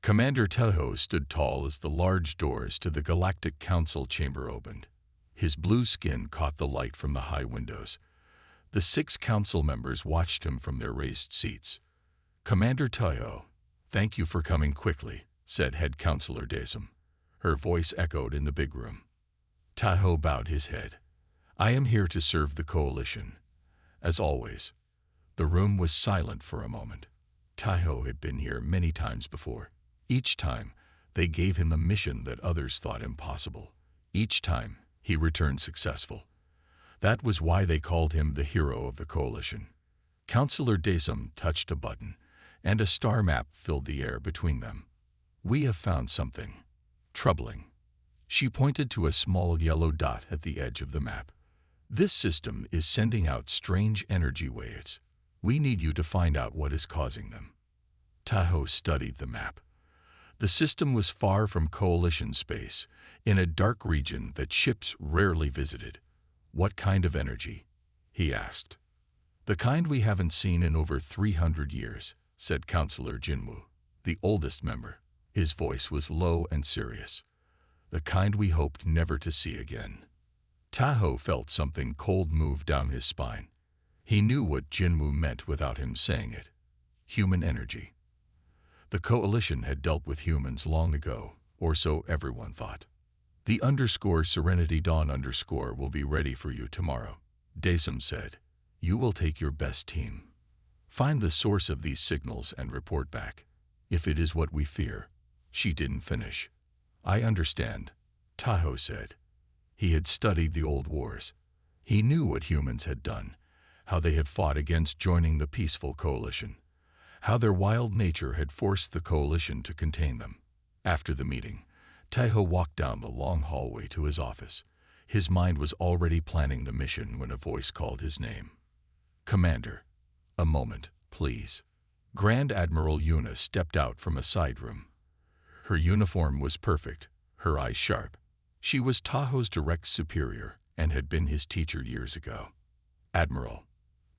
Commander Tahoe stood tall as the large doors to the Galactic Council chamber opened. His blue skin caught the light from the high windows. The 6 council members watched him from their raised seats. "Commander Tahoe, thank you for coming quickly," said Head Councilor Daisum. Her voice echoed in the big room. Tahoe bowed his head. "I am here to serve the Coalition." As always, the room was silent for a moment. Tahoe had been here many times before. Each time, they gave him a mission that others thought impossible. Each time, he returned successful. That was why they called him the hero of the Coalition. Councilor Daisum touched a button, and a star map filled the air between them. "We have found something troubling." She pointed to a small yellow dot at the edge of the map. "This system is sending out strange energy waves. We need you to find out what is causing them." Tahoe studied the map. The system was far from Coalition space, in a dark region that ships rarely visited. "What kind of energy?" he asked. "The kind we haven't seen in over 300 years, said Councilor Jinwoo, the oldest member. His voice was low and serious. "The kind we hoped never to see again." Tahoe felt something cold move down his spine. He knew what Jinwoo meant without him saying it. Human energy. The Coalition had dealt with humans long ago, or so everyone thought. "The _Serenity Dawn _ will be ready for you tomorrow," Daisum said. "You will take your best team. Find the source of these signals and report back. If it is what we fear." She didn't finish. "I understand," Tahoe said. He had studied the old wars. He knew what humans had done, how they had fought against joining the peaceful Coalition, how their wild nature had forced the Coalition to contain them. After the meeting, Tahoe walked down the long hallway to his office. His mind was already planning the mission when a voice called his name. "Commander, a moment, please." Grand Admiral Yuna stepped out from a side room. Her uniform was perfect, her eyes sharp. She was Tahoe's direct superior and had been his teacher years ago. "Admiral,"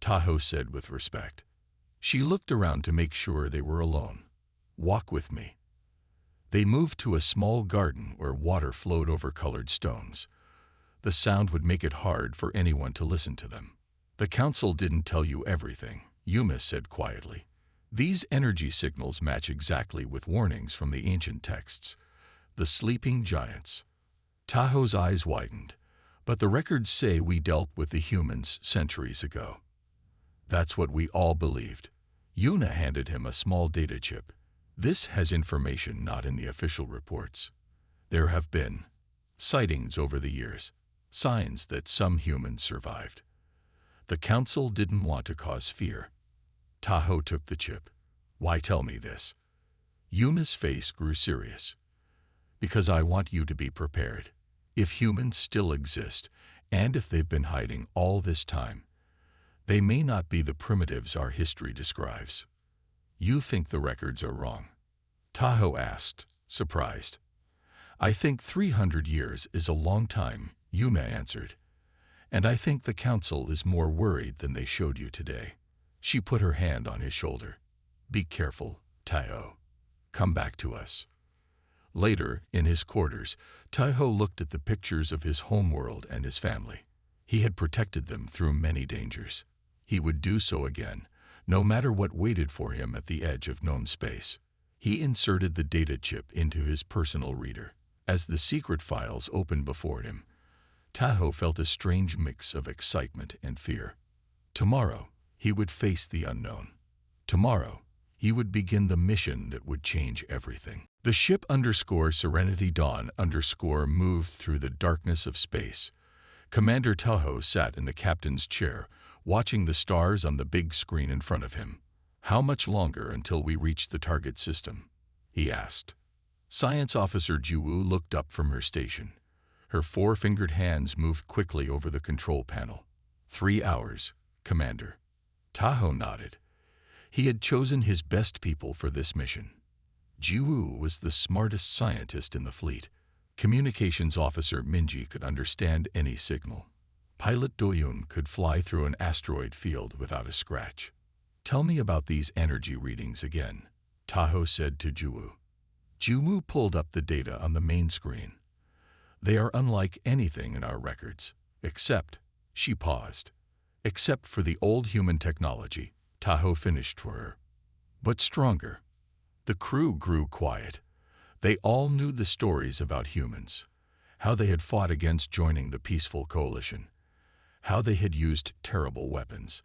Tahoe said with respect. She looked around to make sure they were alone. "Walk with me." They moved to a small garden where water flowed over colored stones. The sound would make it hard for anyone to listen to them. "The Council didn't tell you everything," Yuma said quietly. "These energy signals match exactly with warnings from the ancient texts. The sleeping giants." Tahoe's eyes widened. "But the records say we dealt with the humans centuries ago." "That's what we all believed." Yuna handed him a small data chip. "This has information not in the official reports. There have been sightings over the years, signs that some humans survived. The Council didn't want to cause fear." Tahoe took the chip. "Why tell me this?" Yuna's face grew serious. "Because I want you to be prepared. If humans still exist, and if they've been hiding all this time, they may not be the primitives our history describes." "You think the records are wrong?" Tahoe asked, surprised. "I think 300 years is a long time," Yuna answered. "And I think the Council is more worried than they showed you today." She put her hand on his shoulder. "Be careful, Tahoe. Come back to us." Later, in his quarters, Tahoe looked at the pictures of his homeworld and his family. He had protected them through many dangers. He would do so again, no matter what waited for him at the edge of known space. He inserted the data chip into his personal reader. As the secret files opened before him, Tahoe felt a strange mix of excitement and fear. Tomorrow, he would face the unknown. Tomorrow, he would begin the mission that would change everything. The ship _Serenity Dawn _ moved through the darkness of space. Commander Tahoe sat in the captain's chair, watching the stars on the big screen in front of him. "How much longer until we reach the target system?" he asked. Science Officer Jiwoo looked up from her station. Her 4-fingered hands moved quickly over the control panel. 3 hours, Commander." Tahoe nodded. He had chosen his best people for this mission. Jiwoo was the smartest scientist in the fleet. Communications Officer Minji could understand any signal. Pilot Doyun could fly through an asteroid field without a scratch. "Tell me about these energy readings again," Tahoe said to Jiwoo. Jumu pulled up the data on the main screen. They are unlike anything in our records, except, she paused, except for the old human technology, Tahoe finished for her. But stronger. The crew grew quiet. They all knew the stories about humans, how they had fought against joining the peaceful coalition, how they had used terrible weapons,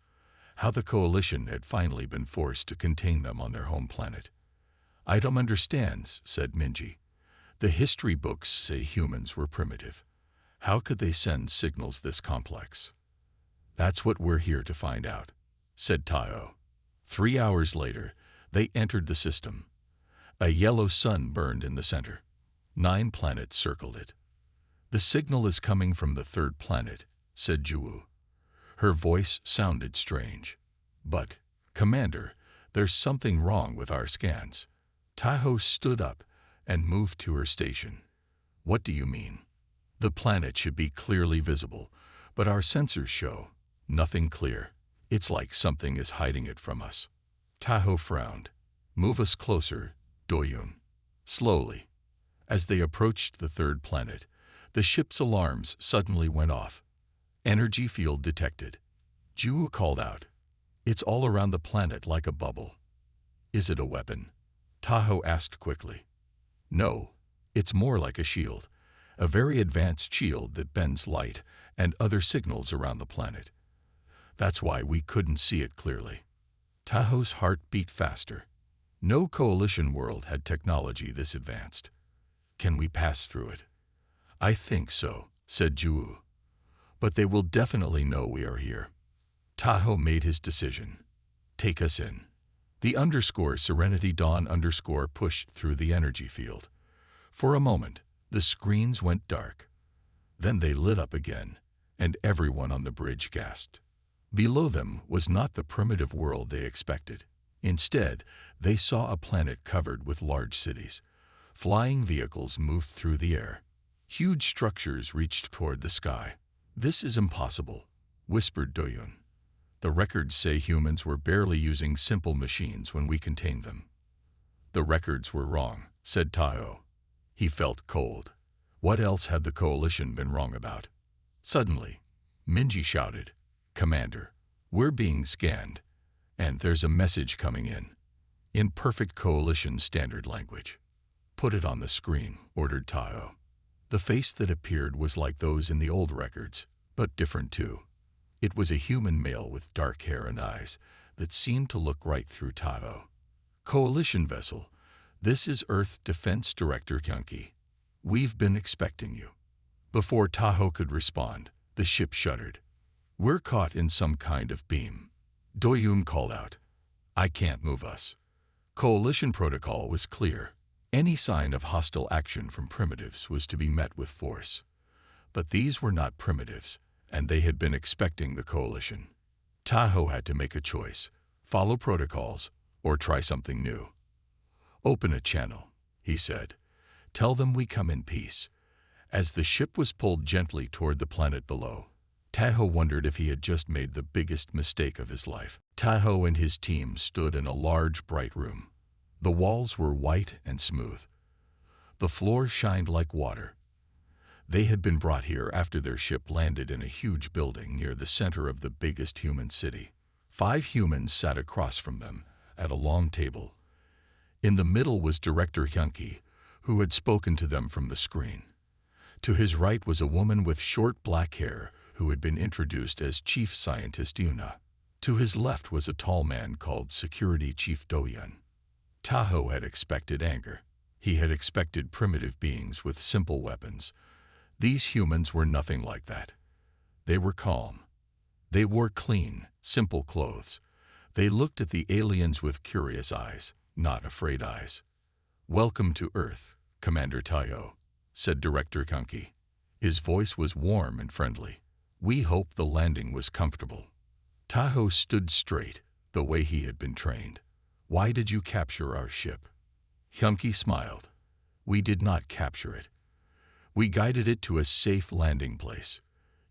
how the coalition had finally been forced to contain them on their home planet. I don't understand, said Minji. The history books say humans were primitive. How could they send signals this complex? That's what we're here to find out, said Tahoe. 3 hours later, they entered the system. A yellow sun burned in the center. 9 planets circled it. The signal is coming from the 3rd planet, said Juwu. Her voice sounded strange. But, Commander, there's something wrong with our scans. Tahoe stood up and moved to her station. What do you mean? The planet should be clearly visible, but our sensors show nothing clear. It's like something is hiding it from us. Tahoe frowned. Move us closer, Doyun. Slowly. As they approached the 3rd planet, the ship's alarms suddenly went off. Energy field detected. Juwu called out. It's all around the planet like a bubble. Is it a weapon? Tahoe asked quickly. No, it's more like a shield. A very advanced shield that bends light and other signals around the planet. That's why we couldn't see it clearly. Tahoe's heart beat faster. No coalition world had technology this advanced. Can we pass through it? I think so, said Juwu. But they will definitely know we are here. Tahoe made his decision. Take us in. The _Serenity Dawn _ pushed through the energy field. For a moment, the screens went dark. Then they lit up again, and everyone on the bridge gasped. Below them was not the primitive world they expected. Instead, they saw a planet covered with large cities. Flying vehicles moved through the air. Huge structures reached toward the sky. This is impossible, whispered Doyun. The records say humans were barely using simple machines when we contained them. The records were wrong, said Tahoe. He felt cold. What else had the coalition been wrong about? Suddenly, Minji shouted, Commander, we're being scanned, and there's a message coming in perfect coalition standard language. Put it on the screen, ordered Tahoe. The face that appeared was like those in the old records, but different too. It was a human male with dark hair and eyes that seemed to look right through Tahoe. Coalition vessel, this is Earth Defense Director Kyunki. We've been expecting you. Before Tahoe could respond, the ship shuddered. We're caught in some kind of beam. Doyun called out. I can't move us. Coalition protocol was clear. Any sign of hostile action from primitives was to be met with force. But these were not primitives, and they had been expecting the coalition. Tahoe had to make a choice, follow protocols, or try something new. Open a channel, he said. Tell them we come in peace. As the ship was pulled gently toward the planet below, Tahoe wondered if he had just made the biggest mistake of his life. Tahoe and his team stood in a large, bright room. The walls were white and smooth. The floor shined like water. They had been brought here after their ship landed in a huge building near the center of the biggest human city. 5 humans sat across from them at a long table. In the middle was Director Hyunki, who had spoken to them from the screen. To his right was a woman with short black hair who had been introduced as Chief Scientist Yuna. To his left was a tall man called Security Chief Doyun. Tahoe had expected anger. He had expected primitive beings with simple weapons. These humans were nothing like that. They were calm. They wore clean, simple clothes. They looked at the aliens with curious eyes, not afraid eyes. Welcome to Earth, Commander Tahoe, said Director Hyunki. His voice was warm and friendly. We hope the landing was comfortable. Tahoe stood straight, the way he had been trained. Why did you capture our ship? Hyunki smiled. We did not capture it. We guided it to a safe landing place.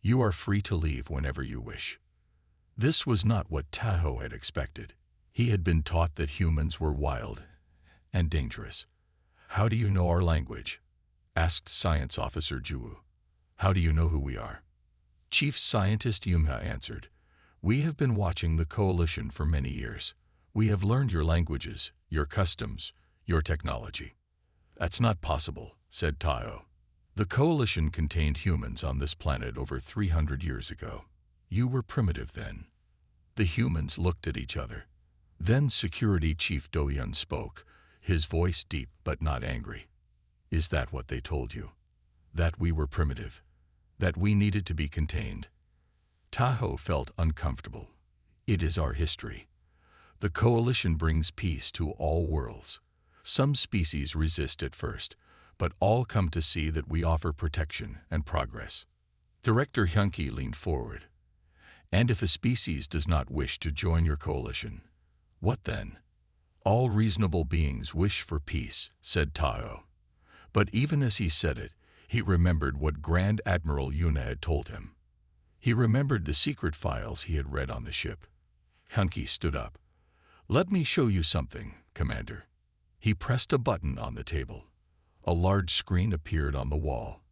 You are free to leave whenever you wish. This was not what Tahoe had expected. He had been taught that humans were wild and dangerous. How do you know our language? Asked Science Officer Juwu. How do you know who we are? Chief Scientist Yumha answered. We have been watching the Coalition for many years. We have learned your languages, your customs, your technology. That's not possible, said Tao. The Coalition contained humans on this planet over 300 years ago. You were primitive then. The humans looked at each other. Then Security Chief Doyun spoke, his voice deep but not angry. Is that what they told you? That we were primitive? That we needed to be contained? Tahoe felt uncomfortable. It is our history. The Coalition brings peace to all worlds. Some species resist at first, but all come to see that we offer protection and progress. Director Hyunki leaned forward. And if a species does not wish to join your coalition, what then? All reasonable beings wish for peace, said Tao. But even as he said it, he remembered what Grand Admiral Yuna had told him. He remembered the secret files he had read on the ship. Hyunki stood up. Let me show you something, Commander. He pressed a button on the table. A large screen appeared on the wall.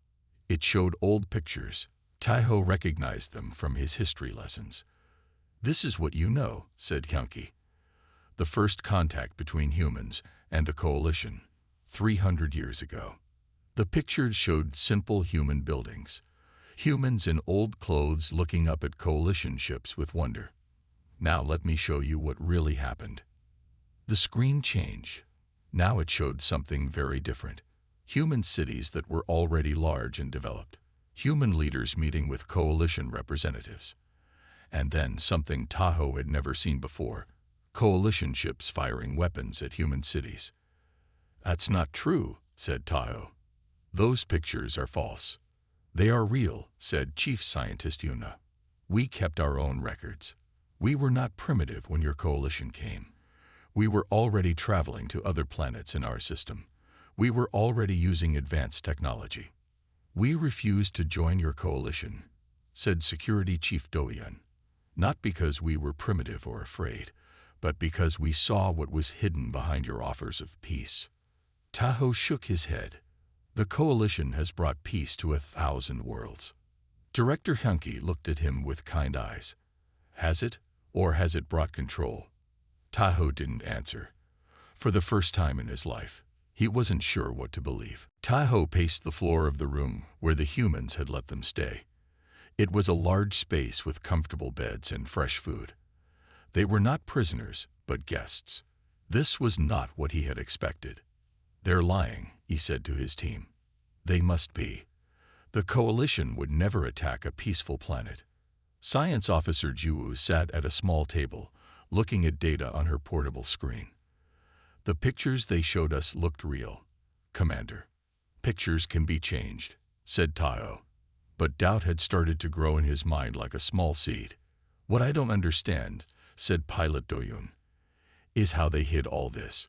It showed old pictures. Taiho recognized them from his history lessons. This is what you know, said Hyunki. The first contact between humans and the Coalition, 300 years ago. The pictures showed simple human buildings. Humans in old clothes looking up at Coalition ships with wonder. Now let me show you what really happened. The screen changed. Now it showed something very different. Human cities that were already large and developed. Human leaders meeting with Coalition representatives. And then something Tahoe had never seen before. Coalition ships firing weapons at human cities. That's not true, said Tahoe. Those pictures are false. They are real, said Chief Scientist Yuna. We kept our own records. We were not primitive when your coalition came. We were already traveling to other planets in our system. We were already using advanced technology. We refused to join your coalition, said Security Chief Doyun. Not because we were primitive or afraid, but because we saw what was hidden behind your offers of peace. Tahoe shook his head. The coalition has brought peace to 1,000 worlds. Director Hyunki looked at him with kind eyes. Has it, or has it brought control? Tahoe didn't answer. For the first time in his life, he wasn't sure what to believe. Tahoe paced the floor of the room where the humans had let them stay. It was a large space with comfortable beds and fresh food. They were not prisoners, but guests. This was not what he had expected. They're lying, he said to his team. They must be. The coalition would never attack a peaceful planet. Science Officer Juwu sat at a small table, looking at data on her portable screen. The pictures they showed us looked real. Commander, pictures can be changed, said Tao. But doubt had started to grow in his mind like a small seed. What I don't understand, said Pilot Doyun, is how they hid all this.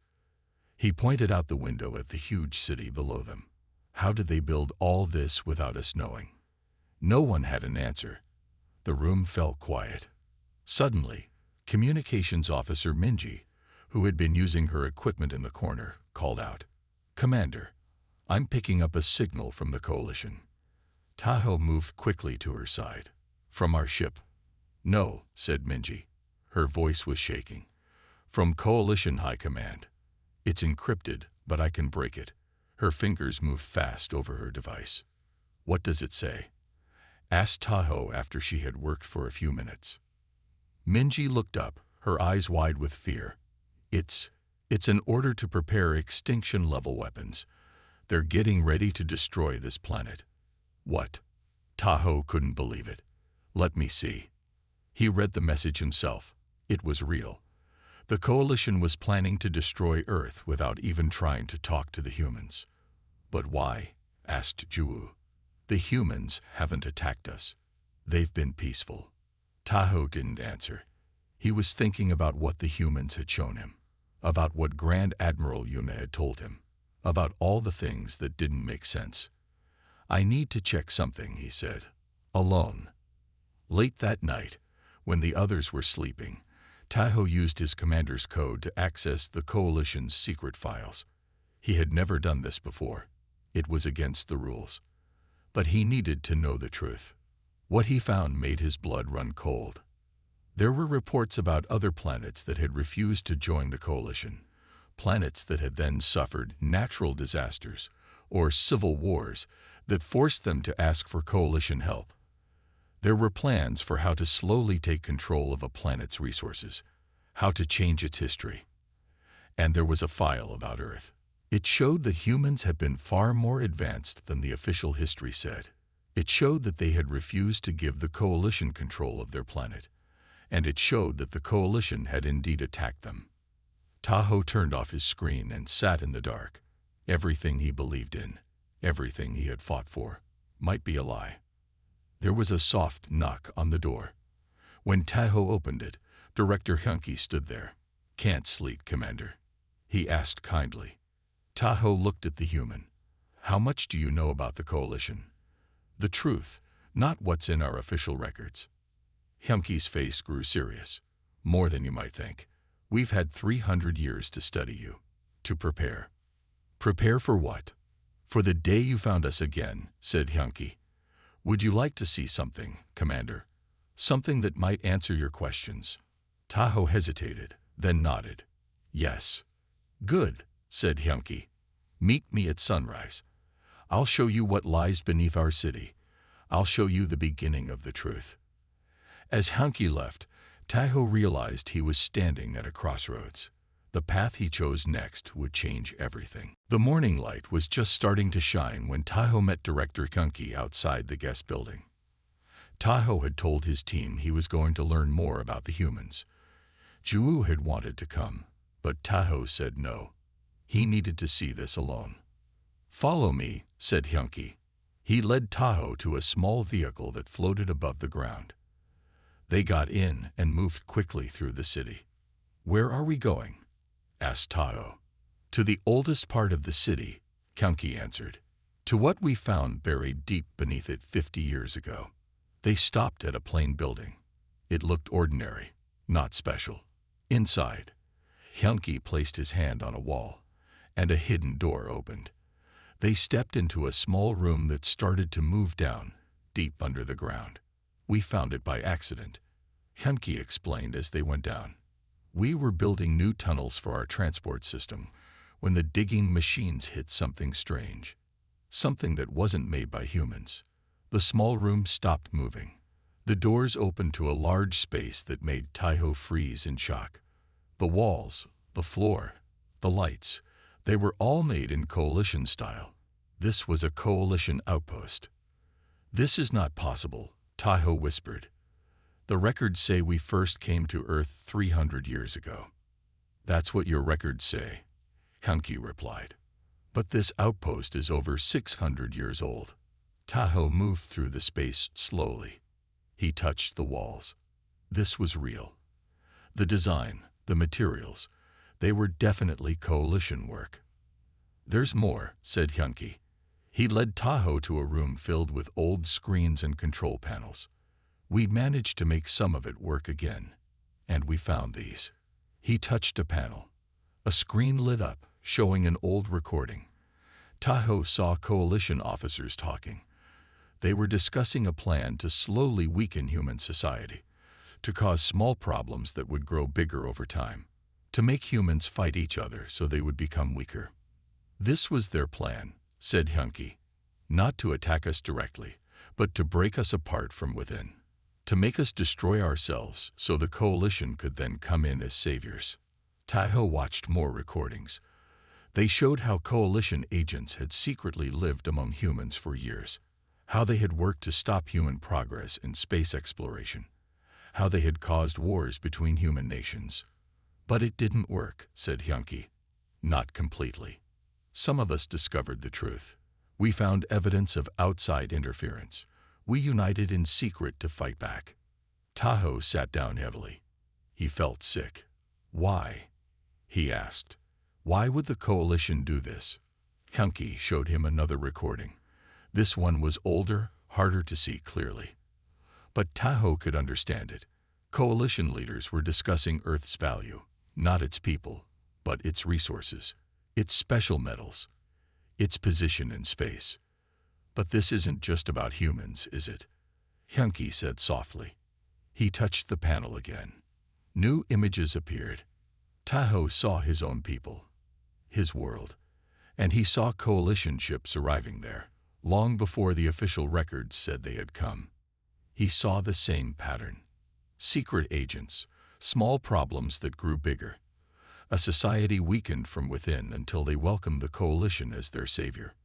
He pointed out the window at the huge city below them. How did they build all this without us knowing? No one had an answer. The room fell quiet. Suddenly, Communications Officer Minji, who had been using her equipment in the corner, called out, Commander, I'm picking up a signal from the coalition. Tahoe moved quickly to her side. From our ship. No, said Minji. Her voice was shaking. From Coalition High Command. It's encrypted, but I can break it. Her fingers moved fast over her device. What does it say? Asked Tahoe after she had worked for a few minutes. Minji looked up, her eyes wide with fear. It's an order to prepare extinction-level weapons. They're getting ready to destroy this planet. What? Tahoe couldn't believe it. Let me see. He read the message himself. It was real. The coalition was planning to destroy Earth without even trying to talk to the humans. But why? Asked Juwu. The humans haven't attacked us. They've been peaceful. Tahoe didn't answer. He was thinking about what the humans had shown him, about what Grand Admiral Yuna had told him, about all the things that didn't make sense. I need to check something, he said, alone. Late that night, when the others were sleeping, Tahoe used his commander's code to access the coalition's secret files. He had never done this before. It was against the rules. But he needed to know the truth. What he found made his blood run cold. There were reports about other planets that had refused to join the coalition, planets that had then suffered natural disasters or civil wars that forced them to ask for coalition help. There were plans for how to slowly take control of a planet's resources, how to change its history. And there was a file about Earth. It showed that humans had been far more advanced than the official history said. It showed that they had refused to give the coalition control of their planet, and it showed that the coalition had indeed attacked them. Tahoe turned off his screen and sat in the dark. Everything he believed in, everything he had fought for, might be a lie. There was a soft knock on the door. When Tahoe opened it, Director Hunky stood there. "Can't sleep, Commander," he asked kindly. Tahoe looked at the human. "How much do you know about the coalition?" "The truth, not what's in our official records." Hunky's face grew serious. "More than you might think. We've had 300 years to study you, to prepare." "Prepare for what?" "For the day you found us again," said Hunky. "Would you like to see something, Commander? Something that might answer your questions?" Tahoe hesitated, then nodded. "Yes." "Good," said Hunky. "Meet me at sunrise. I'll show you what lies beneath our city. I'll show you the beginning of the truth." As Hunky left, Tahoe realized he was standing at a crossroads. The path he chose next would change everything. The morning light was just starting to shine when Tahoe met Director Hunky outside the guest building. Tahoe had told his team he was going to learn more about the humans. Ju had wanted to come, but Tahoe said no. He needed to see this alone. "Follow me," said Hunky. He led Tahoe to a small vehicle that floated above the ground. They got in and moved quickly through the city. "Where are we going?" asked Tahoe. "To the oldest part of the city," Hunky answered. "To what we found buried deep beneath it 50 years ago." They stopped at a plain building. It looked ordinary, not special. Inside, Hunky placed his hand on a wall, and a hidden door opened. They stepped into a small room that started to move down, deep under the ground. "We found it by accident," Hunky explained as they went down. "We were building new tunnels for our transport system when the digging machines hit something strange. Something that wasn't made by humans." The small room stopped moving. The doors opened to a large space that made Tahoe freeze in shock. The walls, the floor, the lights, they were all made in coalition style. This was a coalition outpost. "This is not possible," Tahoe whispered. "The records say we first came to Earth 300 years ago." "That's what your records say," Hunky replied. "But this outpost is over 600 years old." Tahoe moved through the space slowly. He touched the walls. This was real. The design, the materials, they were definitely coalition work. "There's more," said Hunky. He led Tahoe to a room filled with old screens and control panels. "We managed to make some of it work again, and we found these." He touched a panel. A screen lit up, showing an old recording. Tahoe saw coalition officers talking. They were discussing a plan to slowly weaken human society, to cause small problems that would grow bigger over time, to make humans fight each other so they would become weaker. "This was their plan," said Hunky. "Not to attack us directly, but to break us apart from within, to make us destroy ourselves so the coalition could then come in as saviors." Tahoe watched more recordings. They showed how coalition agents had secretly lived among humans for years, how they had worked to stop human progress in space exploration, how they had caused wars between human nations. "But it didn't work," said Hunky. "Not completely. Some of us discovered the truth. We found evidence of outside interference. We united in secret to fight back." Tahoe sat down heavily. He felt sick. "Why?" he asked. "Why would the coalition do this?" Hunky showed him another recording. This one was older, harder to see clearly. But Tahoe could understand it. Coalition leaders were discussing Earth's value, not its people, but its resources. its special metals, its position in space. But this isn't just about humans, is it? Hyunki said softly. He touched the panel again. New images appeared. Tahoe saw his own people, his world, and he saw coalition ships arriving there, long before the official records said they had come. He saw the same pattern. Secret agents, small problems that grew bigger. A society weakened from within until they welcomed the coalition as their savior.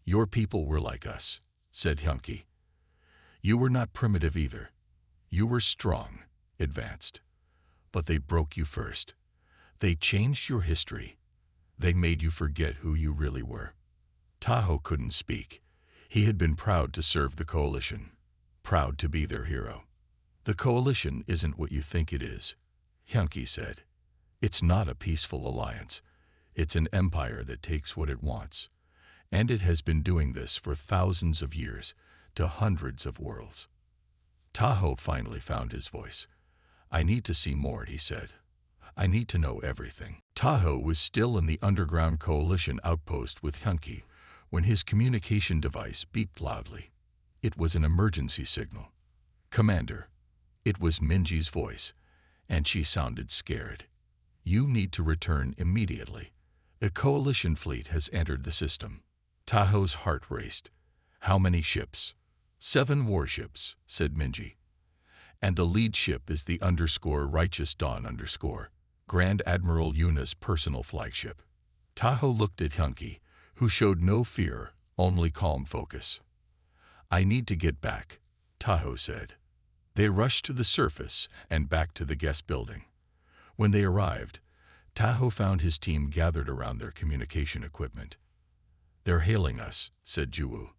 Your people were like us, said Hyunki. You were not primitive either. You were strong, advanced. But they broke you first. They changed your history. They made you forget who you really were. Tahoe couldn't speak. He had been proud to serve the coalition, proud to be their hero. The coalition isn't what you think it is, Hyunki said. It's not a peaceful alliance. It's an empire that takes what it wants. And it has been doing this for thousands of years, to hundreds of worlds. Tahoe finally found his voice. I need to see more, he said. I need to know everything. Tahoe was still in the underground coalition outpost with Hyunki when his communication device beeped loudly. It was an emergency signal. Commander. It was Minji's voice, and she sounded scared. You need to return immediately. A coalition fleet has entered the system. Tahoe's heart raced. How many ships? 7 warships, said Minji. And the lead ship is the _Righteous Dawn _ Grand Admiral Yuna's personal flagship. Tahoe looked at Hyunki, who showed no fear, only calm focus. I need to get back, Tahoe said. They rushed to the surface and back to the guest building. When they arrived, Tahoe found his team gathered around their communication equipment. They're hailing us, said Juwoo.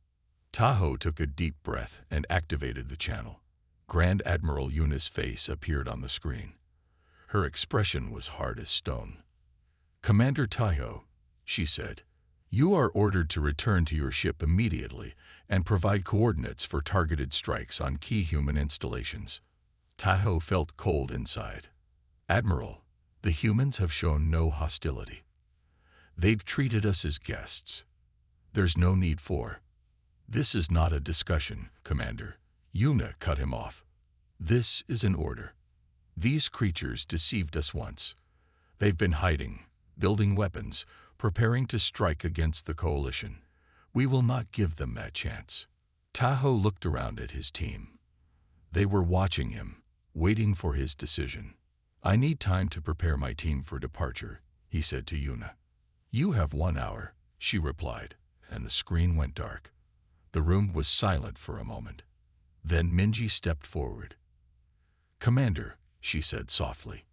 Tahoe took a deep breath and activated the channel. Grand Admiral Yuna's face appeared on the screen. Her expression was hard as stone. Commander Tahoe, she said, you are ordered to return to your ship immediately and provide coordinates for targeted strikes on key human installations. Tahoe felt cold inside. Admiral, the humans have shown no hostility. They've treated us as guests. There's no need for. This is not a discussion, Commander. Yuna cut him off. This is an order. These creatures deceived us once. They've been hiding, building weapons, preparing to strike against the coalition. We will not give them that chance. Tahoe looked around at his team. They were watching him, waiting for his decision. I need time to prepare my team for departure, he said to Yuna. You have 1 hour, she replied, and the screen went dark. The room was silent for a moment. Then Minji stepped forward. Commander, she said softly,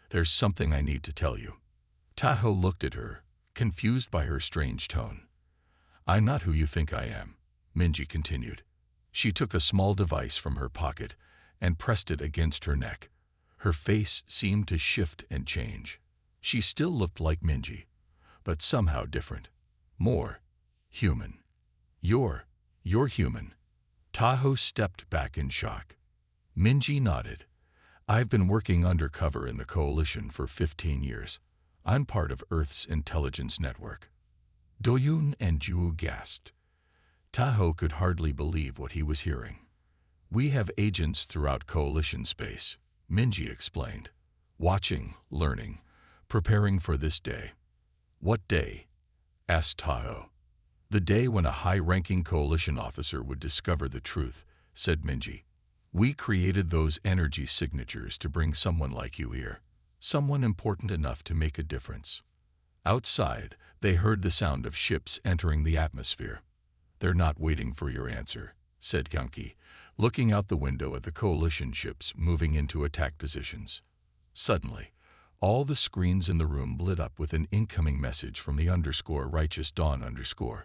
there's something I need to tell you. Tahoe looked at her, confused by her strange tone. I'm not who you think I am, Minji continued. She took a small device from her pocket and pressed it against her neck. Her face seemed to shift and change. She still looked like Minji, but somehow different. More human. You're human. Tahoe stepped back in shock. Minji nodded. I've been working undercover in the coalition for 15 years. I'm part of Earth's intelligence network. Doyoon and Juwoo gasped. Tahoe could hardly believe what he was hearing. We have agents throughout coalition space, Minji explained. Watching, learning, preparing for this day. What day? Asked Tahoe. The day when a high-ranking coalition officer would discover the truth, said Minji. We created those energy signatures to bring someone like you here, someone important enough to make a difference. Outside, they heard the sound of ships entering the atmosphere. They're not waiting for your answer, said Hyunki, looking out the window at the coalition ships moving into attack positions. Suddenly, all the screens in the room lit up with an incoming message from the _Righteous Dawn _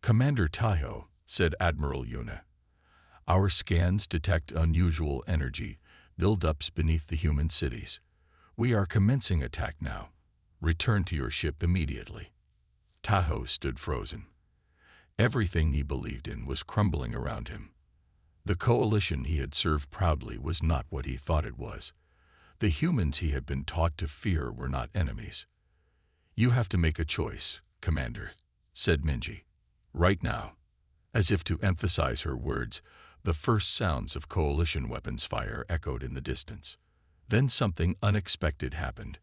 Commander Tahoe, said Admiral Yuna. Our scans detect unusual energy, buildups beneath the human cities. We are commencing attack now. Return to your ship immediately. Tahoe stood frozen. Everything he believed in was crumbling around him. The coalition he had served proudly was not what he thought it was. The humans he had been taught to fear were not enemies. You have to make a choice, Commander, said Minji. Right now. As if to emphasize her words, the first sounds of coalition weapons fire echoed in the distance. Then something unexpected happened.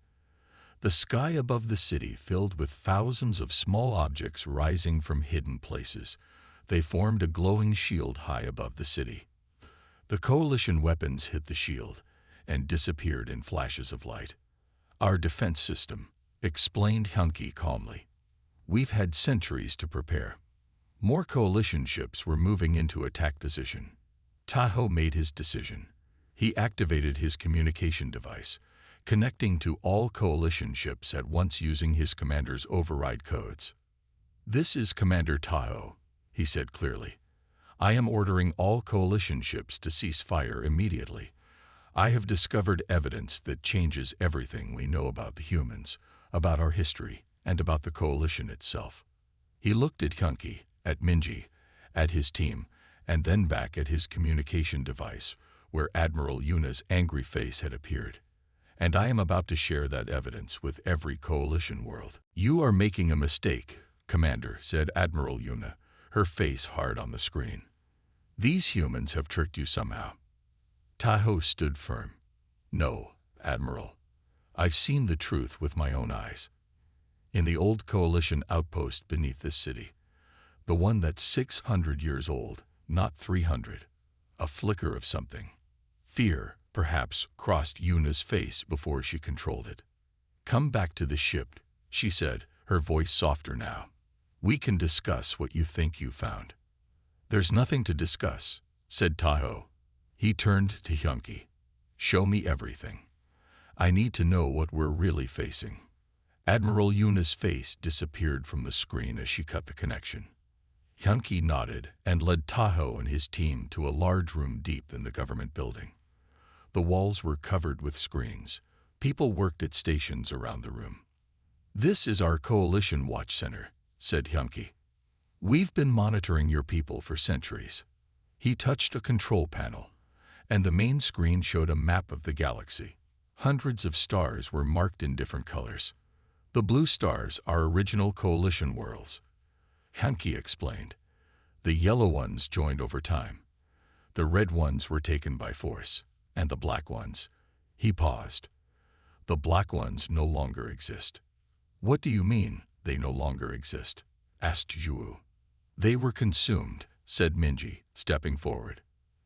The sky above the city filled with thousands of small objects rising from hidden places. They formed a glowing shield high above the city. The coalition weapons hit the shield and disappeared in flashes of light. Our defense system, explained Hyunki calmly. We've had centuries to prepare. More coalition ships were moving into attack position. Taho made his decision. He activated his communication device, connecting to all coalition ships at once using his commander's override codes. This is Commander Taho, he said clearly. I am ordering all coalition ships to cease fire immediately. I have discovered evidence that changes everything we know about the humans, about our history, and about the coalition itself. He looked at Hyunki, at Minji, at his team, and then back at his communication device, where Admiral Yuna's angry face had appeared. And I am about to share that evidence with every coalition world. You are making a mistake, Commander, said Admiral Yuna, her face hard on the screen. These humans have tricked you somehow. Taho stood firm. No, Admiral. I've seen the truth with my own eyes. In the old coalition outpost beneath this city, the one that's 600 years old, not 300, a flicker of something. Fear, perhaps, crossed Yuna's face before she controlled it. Come back to the ship, she said, her voice softer now. We can discuss what you think you found. There's nothing to discuss, said Taho. He turned to Hyunki. Show me everything. I need to know what we're really facing. Admiral Yuna's face disappeared from the screen as she cut the connection. Hyunki nodded and led Taho and his team to a large room deep in the government building. The walls were covered with screens. People worked at stations around the room. This is our coalition watch center, said Hyunki. We've been monitoring your people for centuries. He touched a control panel, and the main screen showed a map of the galaxy. Hundreds of stars were marked in different colors. The blue stars are original coalition worlds. Hyunki explained. The yellow ones joined over time. The red ones were taken by force, and the black ones. He paused. The black ones no longer exist. What do you mean, they no longer exist? Asked Zhu. They were consumed, said Minji, stepping forward.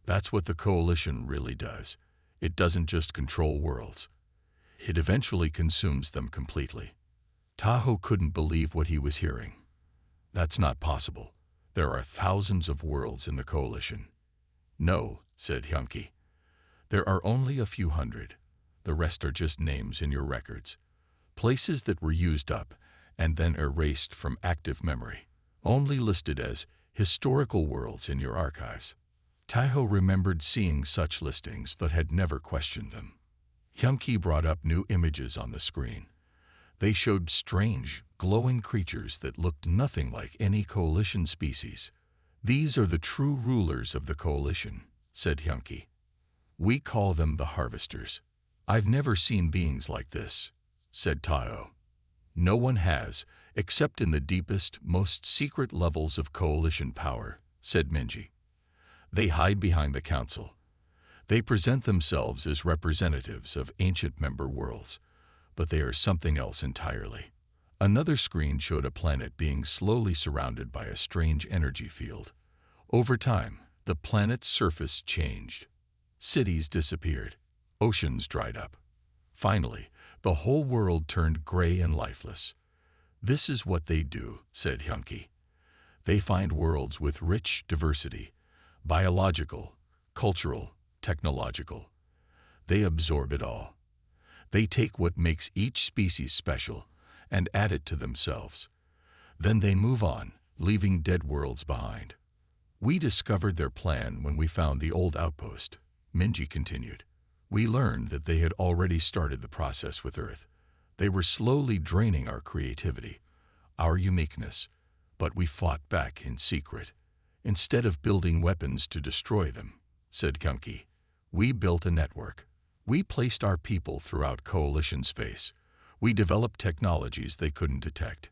That's what the coalition really does. It doesn't just control worlds. It eventually consumes them completely. Taho couldn't believe what he was hearing. That's not possible. There are thousands of worlds in the coalition. No, said Hyunki. There are only a few hundred. The rest are just names in your records. Places that were used up and then erased from active memory, only listed as historical worlds in your archives. Taho remembered seeing such listings but had never questioned them. Hyunki brought up new images on the screen. They showed strange, glowing creatures that looked nothing like any coalition species. These are the true rulers of the coalition, said Hyunki. We call them the harvesters. I've never seen beings like this, said Taho. No one has, except in the deepest, most secret levels of coalition power, said Minji. They hide behind the council. They present themselves as representatives of ancient member worlds, but they are something else entirely. Another screen showed a planet being slowly surrounded by a strange energy field. Over time, the planet's surface changed. Cities disappeared. Oceans dried up. Finally, the whole world turned gray and lifeless. This is what they do, said Hyunki. They find worlds with rich diversity, biological, cultural, technological. They absorb it all. They take what makes each species special and add it to themselves. Then they move on, leaving dead worlds behind. We discovered their plan when we found the old outpost, Minji continued. We learned that they had already started the process with Earth. They were slowly draining our creativity, our uniqueness, but we fought back in secret. Instead of building weapons to destroy them, said Hyunki, we built a network. We placed our people throughout coalition space, We developed technologies they couldn't detect,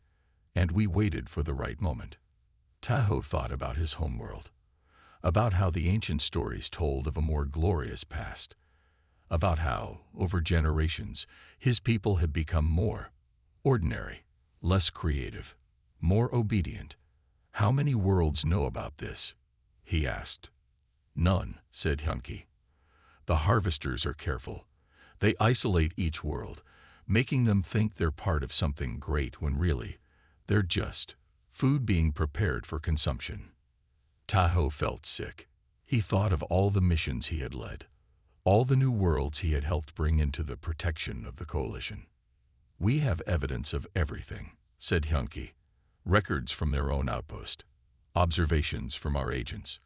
and we waited for the right moment. Tahoe thought about his homeworld, about how the ancient stories told of a more glorious past, about how, over generations, his people had become more ordinary, less creative, more obedient. "How many worlds know about this?" he asked. "None," said Hunky. "The harvesters are careful. They isolate each world, making them think they're part of something great when really, they're just food being prepared for consumption." Tahoe felt sick. He thought of all the missions he had led, all the new worlds he had helped bring into the protection of the Coalition. "We have evidence of everything," said Hunky. "Records from their own outpost, observations from our agents,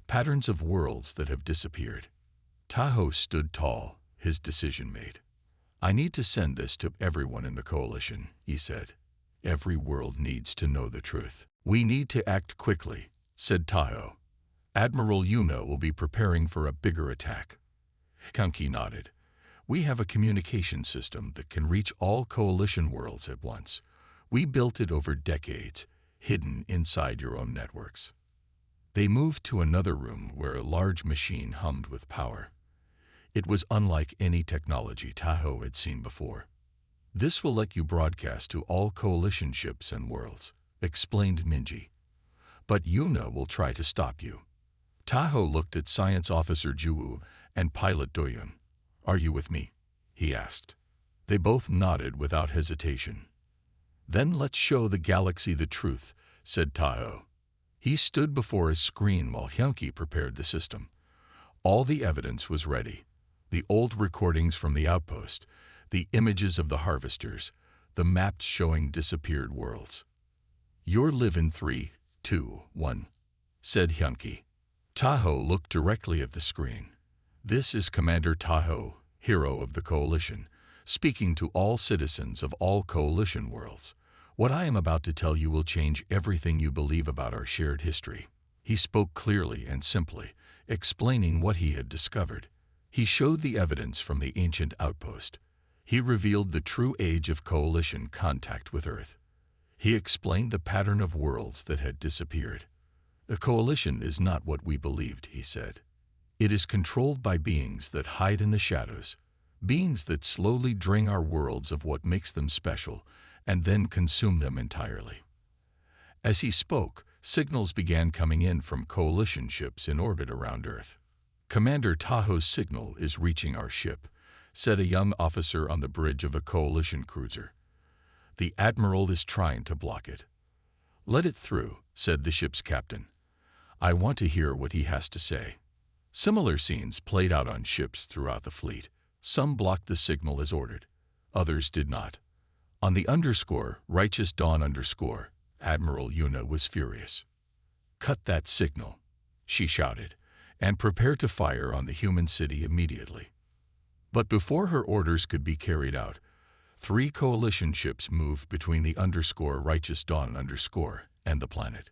patterns of worlds that have disappeared." Tahoe stood tall, his decision made. "I need to send this to everyone in the Coalition," he said. "Every world needs to know the truth." "We need to act quickly," said Tahoe. "Admiral Yuna will be preparing for a bigger attack." Hunky nodded. "We have a communication system that can reach all Coalition worlds at once. We built it over decades, hidden inside your own networks." They moved to another room where a large machine hummed with power. It was unlike any technology Tahoe had seen before. "This will let you broadcast to all Coalition ships and worlds," explained Minji. "But Yuna will try to stop you." Tahoe looked at Science Officer Juwu and Pilot Doyun. "Are you with me?" he asked. They both nodded without hesitation. "Then let's show the galaxy the truth," said Tahoe. He stood before a screen while Hunky prepared the system. All the evidence was ready. The old recordings from the outpost, the images of the harvesters, the maps showing disappeared worlds. "You're live in 3, 2, 1, said Hunky. Tahoe looked directly at the screen. "This is Commander Tahoe, hero of the Coalition, speaking to all citizens of all Coalition worlds. What I am about to tell you will change everything you believe about our shared history." He spoke clearly and simply, explaining what he had discovered. He showed the evidence from the ancient outpost. He revealed the true age of Coalition contact with Earth. He explained the pattern of worlds that had disappeared. "The Coalition is not what we believed," he said. "It is controlled by beings that hide in the shadows, beings that slowly drain our worlds of what makes them special, and then consume them entirely." As he spoke, signals began coming in from Coalition ships in orbit around Earth. "Commander Tahoe's signal is reaching our ship," said a young officer on the bridge of a Coalition cruiser. "The Admiral is trying to block it." "Let it through," said the ship's captain. "I want to hear what he has to say." Similar scenes played out on ships throughout the fleet. Some blocked the signal as ordered. Others did not. On the Righteous Dawn Admiral Yuna was furious. "Cut that signal," she shouted, "and prepare to fire on the human city immediately." But before her orders could be carried out, 3 Coalition ships moved between the Righteous Dawn and the planet.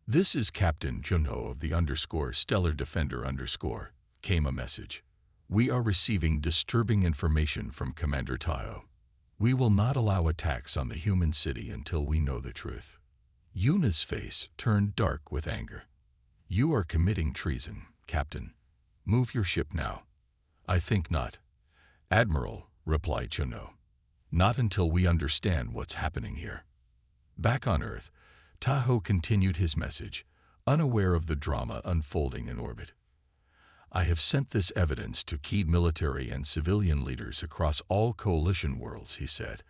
"This is Captain Juno of the Stellar Defender came a message. "We are receiving disturbing information from Commander Tahoe. We will not allow attacks on the human city until we know the truth." Yuna's face turned dark with anger. "You are committing treason, Captain. Move your ship now." "I think not, Admiral," replied Juno. "Not until we understand what's happening here." Back on Earth, Tahoe continued his message, unaware of the drama unfolding in orbit. "I have sent this evidence to key military and civilian leaders across all Coalition worlds," he said.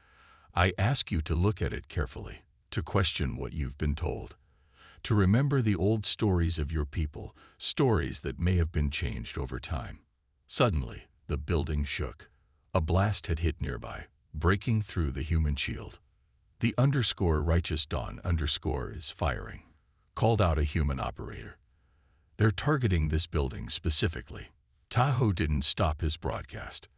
"I ask you to look at it carefully, to question what you've been told, to remember the old stories of your people, stories that may have been changed over time." Suddenly, the building shook. A blast had hit nearby, breaking through the human shield. "The Righteous Dawn is firing," called out a human operator. "They're targeting this building specifically." Tahoe didn't stop his broadcast.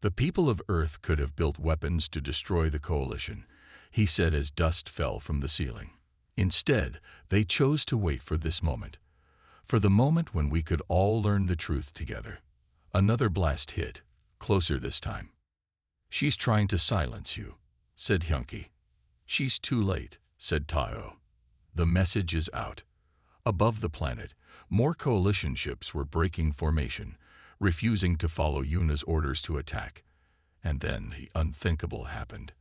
"The people of Earth could have built weapons to destroy the Coalition," he said as dust fell from the ceiling. "Instead, they chose to wait for this moment. For the moment when we could all learn the truth together." Another blast hit, closer this time. She's trying to silence you, said Hyunki. She's too late, said Tayo. The message is out. Above the planet, more coalition ships were breaking formation, refusing to follow Yuna's orders to attack. And then the unthinkable happened.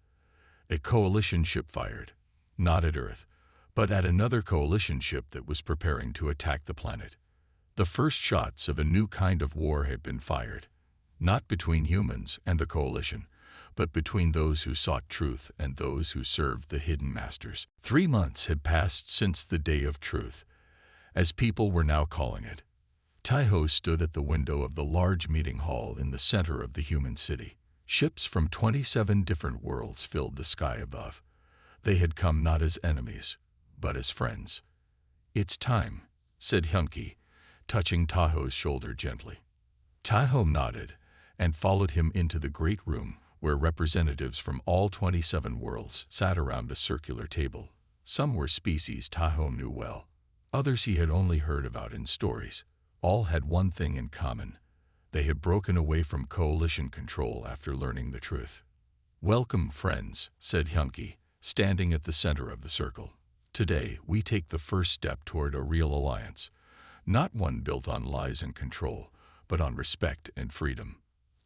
A coalition ship fired, not at Earth, but at another coalition ship that was preparing to attack the planet. The first shots of a new kind of war had been fired, not between humans and the coalition, but between those who sought truth and those who served the hidden masters. 3 months had passed since the Day of Truth, as people were now calling it. Taiho stood at the window of the large meeting hall in the center of the human city. Ships from 27 different worlds filled the sky above. They had come not as enemies, but as friends. It's time, said Hyunki, touching Taiho's shoulder gently. Taiho nodded and followed him into the great room where representatives from all 27 worlds sat around a circular table. Some were species Taiho knew well. Others he had only heard about in stories. All had one thing in common. They had broken away from coalition control after learning the truth. Welcome, friends, said Hyunki, standing at the center of the circle. Today, we take the first step toward a real alliance. Not one built on lies and control, but on respect and freedom.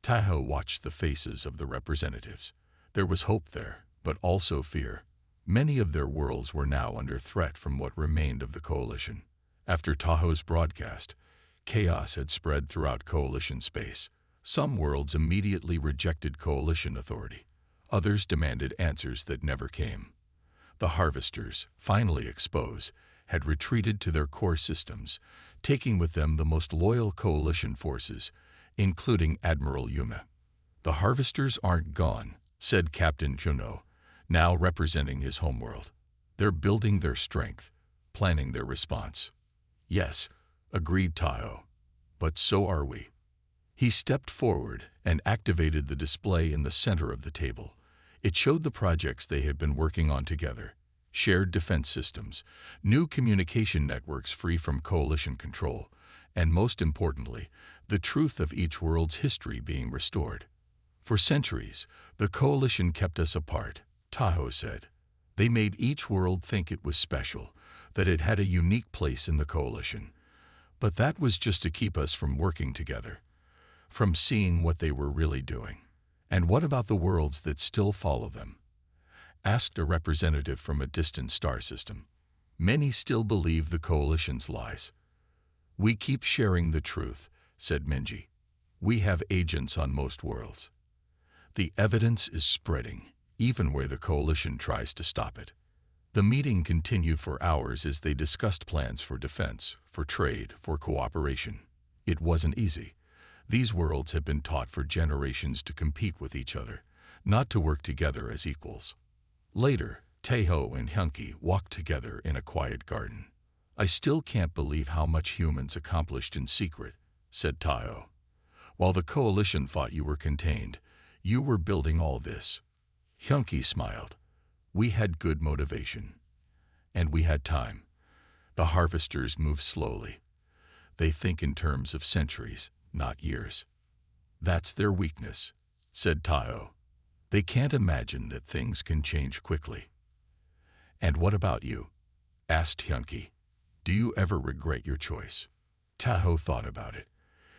Taiho watched the faces of the representatives. There was hope there, but also fear. Many of their worlds were now under threat from what remained of the coalition. After Taiho's broadcast, chaos had spread throughout coalition space. Some worlds immediately rejected coalition authority. Others demanded answers that never came. The harvesters, finally exposed, had retreated to their core systems, taking with them the most loyal coalition forces, including Admiral Yuna. The harvesters aren't gone, said Captain Juno, now representing his homeworld. They're building their strength, planning their response. Yes, agreed Taiho, but so are we. He stepped forward and activated the display in the center of the table. It showed the projects they had been working on together: shared defense systems, new communication networks free from coalition control, and most importantly, the truth of each world's history being restored. For centuries, the coalition kept us apart, Taiho said. They made each world think it was special, that it had a unique place in the coalition. But that was just to keep us from working together, from seeing what they were really doing. And what about the worlds that still follow them? Asked a representative from a distant star system. Many still believe the coalition's lies. We keep sharing the truth, said Minji. We have agents on most worlds. The evidence is spreading, even where the coalition tries to stop it. The meeting continued for hours as they discussed plans for defense, for trade, for cooperation. It wasn't easy. These worlds had been taught for generations to compete with each other, not to work together as equals. Later, Taiho and Hyunki walked together in a quiet garden. I still can't believe how much humans accomplished in secret, said Taiho. While the coalition thought you were contained, you were building all this. Hyunki smiled. We had good motivation. And we had time. The harvesters move slowly. They think in terms of centuries, not years. That's their weakness, said Taiho. They can't imagine that things can change quickly. And what about you? Asked Hyunki. Do you ever regret your choice? Taiho thought about it.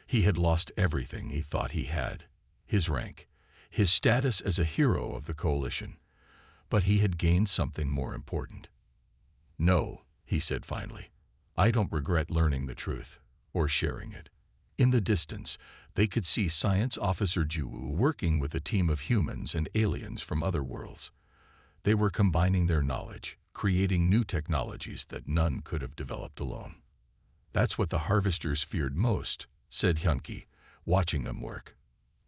He had lost everything he thought he had. His rank, his status as a hero of the coalition. But he had gained something more important. No, he said finally. I don't regret learning the truth, or sharing it. In the distance, they could see Science Officer Juwu working with a team of humans and aliens from other worlds. They were combining their knowledge, creating new technologies that none could have developed alone. That's what the harvesters feared most, said Hyunki, watching them work.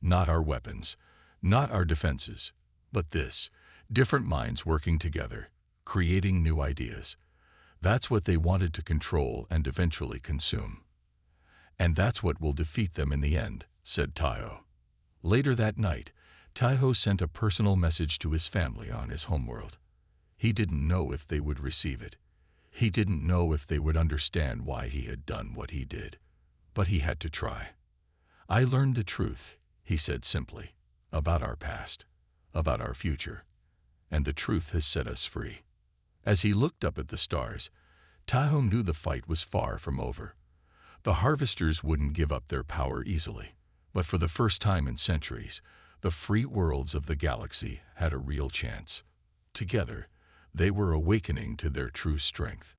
Not our weapons, not our defenses, but this, different minds working together, creating new ideas. That's what they wanted to control and eventually consume. And that's what will defeat them in the end, said Taiho. Later that night, Taiho sent a personal message to his family on his homeworld. He didn't know if they would receive it. He didn't know if they would understand why he had done what he did. But he had to try. I learned the truth, he said simply, about our past. about our future, and the truth has set us free." As he looked up at the stars, Tahoe knew the fight was far from over. The harvesters wouldn't give up their power easily, but for the first time in centuries, the free worlds of the galaxy had a real chance. Together, they were awakening to their true strength.